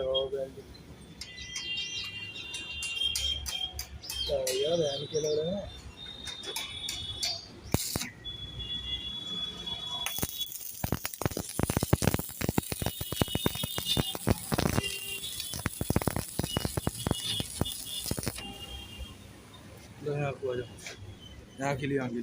लगाओ बैंड यार बहन के लग रहे हैं। यहाँ को आ जाओ, यहाँ के लिए आगे